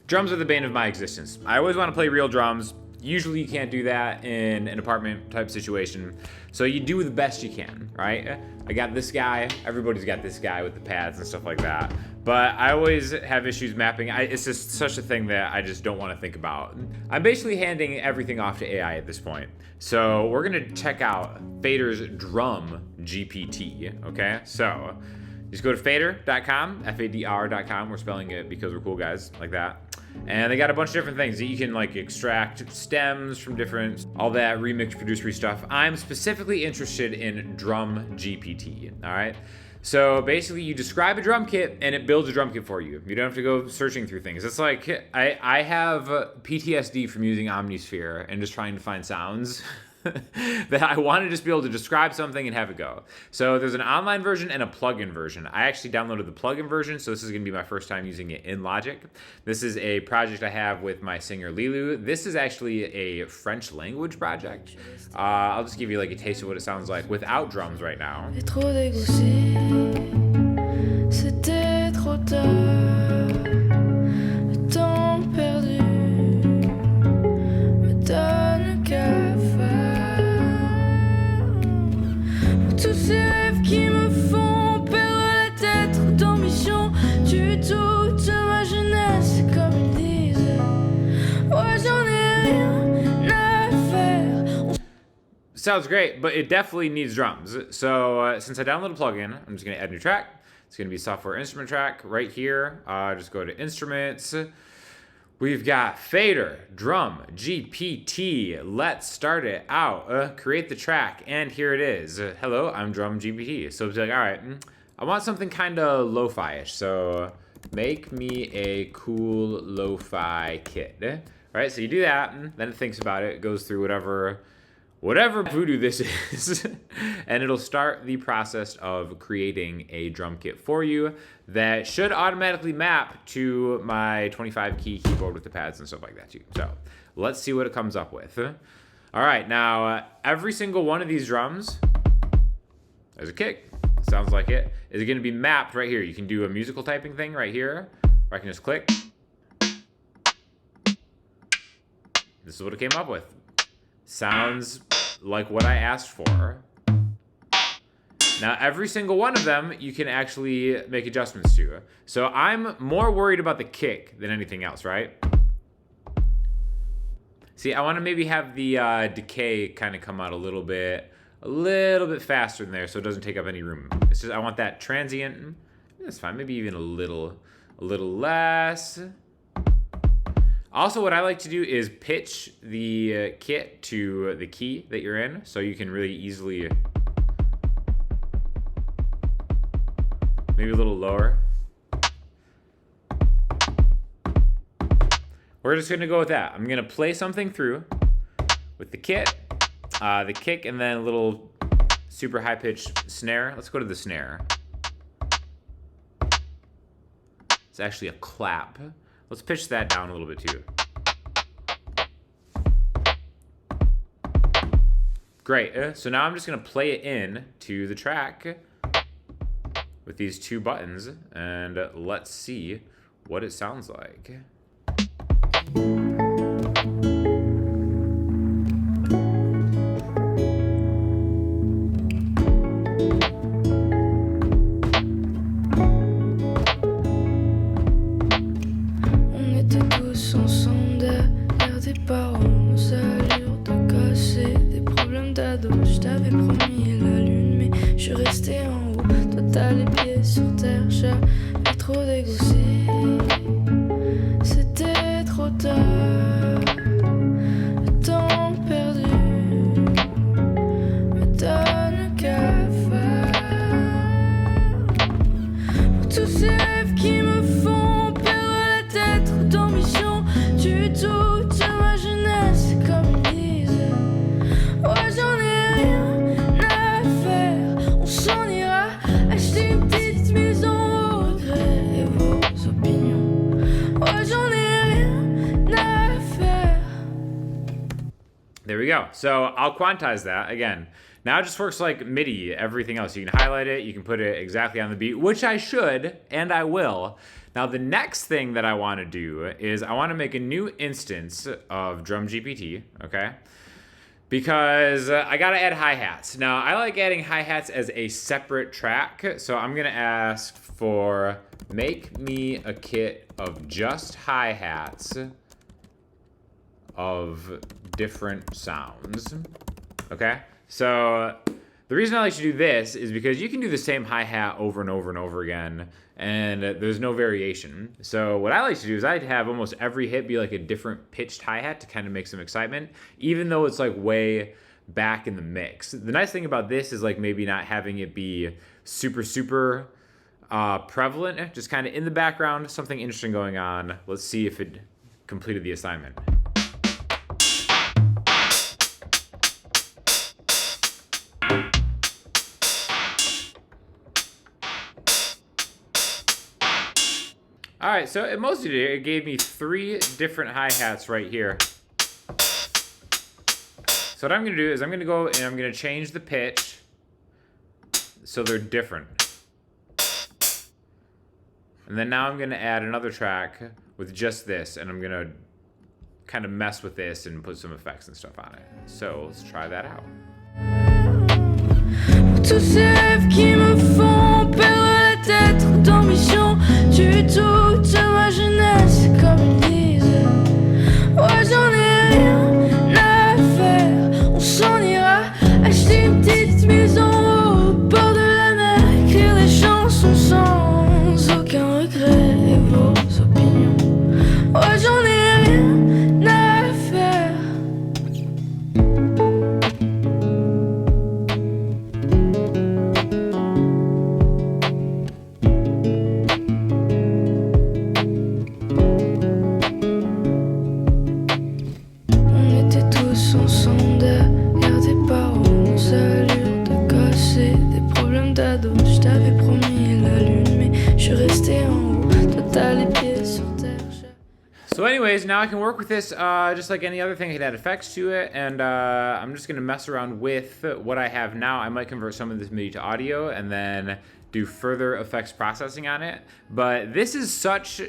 Drums are the bane of my existence. I always want to play real drums. Usually you can't do that in an apartment type situation. So you do the best you can, right? I got this guy, everybody's got this guy with the pads and stuff like that. But I always have issues mapping. It's just such a thing that I just don't want to think about. I'm basically handing everything off to AI at this point. So we're gonna check out Fader's DrumGPT, okay? So just go to fader.com, Fadr.com. We're spelling it because we're cool guys like that. And they got a bunch of different things that you can like extract stems from different, all that remix producery stuff. I'm specifically interested in DrumGPT, all right? So basically you describe a drum kit and it builds a drum kit for you. You don't have to go searching through things. It's like, I have PTSD from using Omnisphere and just trying to find sounds that I want to just be able to describe something and have it go. So there's an online version and a plugin version. I actually downloaded the plugin version, so this is going to be my first time using it in Logic. This is a project I have with my singer Lilu. This is actually a French language project. I'll just give you like a taste of what it sounds like without drums right now. C'était trop tard, le temps perdu me donne tous ces rêves qui me font perdre la tête, trop d'ambition, tu doutes ma jeunesse, comme ils disent. Ouais, j'en ai rien à faire. Sounds great, but it definitely needs drums. So since I downloaded a plugin, I'm just gonna add a new track. It's gonna be software instrument track right here. Just go to instruments. We've got Fader, DrumGPT. Let's start it out. Create the track, and here it is. Hello, I'm DrumGPT. So it's like, all right, I want something kind of lo-fi-ish. So make me a cool lo-fi kit. All right, so you do that, then it thinks about it, goes through whatever voodoo this is, and it'll start the process of creating a drum kit for you that should automatically map to my 25 key keyboard with the pads and stuff like that too. So let's see what it comes up with. All right, now every single one of these drums, there's a kick, sounds like it, is gonna be mapped right here. You can do a musical typing thing right here, or I can just click. This is what it came up with. Sounds like what I asked for. Now, every single one of them, you can actually make adjustments to. So I'm more worried about the kick than anything else, right? See, I want to maybe have the decay kind of come out a little bit faster in there so it doesn't take up any room. It's just, I want that transient. That's fine, maybe even a little less. Also, what I like to do is pitch the kit to the key that you're in, so you can really easily, maybe a little lower. We're just gonna go with that. I'm gonna play something through with the kit, the kick, and then a little super high-pitched snare. Let's go to the snare. It's actually a clap. Let's pitch that down a little bit too. Great, so now I'm just gonna play it in to the track with these two buttons, and let's see what it sounds like. Je t'avais promis la lune, mais je suis resté en haut. Toi t'as les pieds sur terre, j'avais trop dégoûté. C'était trop tard, le temps perdu me donne cafard. Pour tous ces rêves qui me font perdre la tête, trop d'ambition, tu doutes ma jeunesse, comme ils disent. Ouais, j'en ai rien à faire, on s'en ira acheter une petite maison au gré et vos opinions. Ouais, j'en ai rien à faire. There we go. So I'll quantize that again. Now it just works like MIDI, everything else. You can highlight it, you can put it exactly on the beat, which I should, and I will. Now the next thing that I want to do is I want to make a new instance of DrumGPT, okay? Because I gotta add hi-hats. Now I like adding hi-hats as a separate track, so I'm gonna ask for make me a kit of just hi-hats of different sounds, okay? So the reason I like to do this is because you can do the same hi-hat over and over and over again, and there's no variation. So what I like to do is I'd have almost every hit be like a different pitched hi-hat to kind of make some excitement, even though it's like way back in the mix. The nice thing about this is like maybe not having it be super prevalent, just kind of in the background, something interesting going on. Let's see if it completed the assignment. All right, so it mostly did. It gave me 3 different hi-hats right here. So what I'm gonna do is I'm gonna go and I'm gonna change the pitch so they're different. And then now I'm gonna add another track with just this, and I'm gonna kind of mess with this and put some effects and stuff on it. So let's try that out. Tous ces rêves qui me font perdre la tête, trop d'ambition, tu toute ma jeunesse, comme ils disent. Ouais, j'en ai rien à faire, on s'en ira acheter une petite maison au bord de la mer, écrire des chansons sans aucun regret, et vos opinions. Ouais, j'en ai rien à faire. Je t'avais promis la lune, mais je suis resté en haut. Toi t'as les pieds sur terre. So anyways, now I can work with this just like any other thing. I can add effects to it, and I'm just gonna mess around with what I have now. I might convert some of this MIDI to audio and then do further effects processing on it. But this is such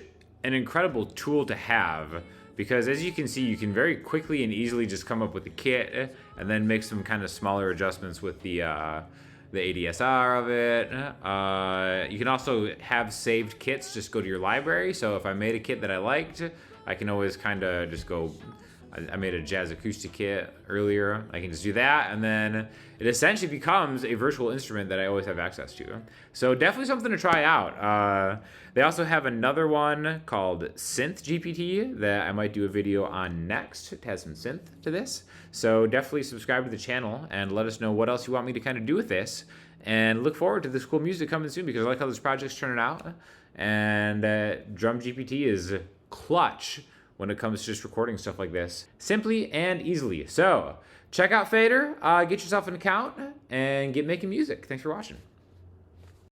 an incredible tool to have, because as you can see, you can very quickly and easily just come up with a kit and then make some kind of smaller adjustments with the ADSR of it. You can also have saved kits, just go to your library. So if I made a kit that I liked, I can always kind of just go, I made a jazz acoustic kit earlier. I can just do that, and then it essentially becomes a virtual instrument that I always have access to. So definitely something to try out. They also have another one called DrumGPT that I might do a video on next. It has some synth to this. So definitely subscribe to the channel and let us know what else you want me to kind of do with this. And look forward to this cool music coming soon, because I like how this project's turning out. And DrumGPT is clutch when it comes to just recording stuff like this, simply and easily. So check out Fader, get yourself an account, and get making music. Thanks for watching.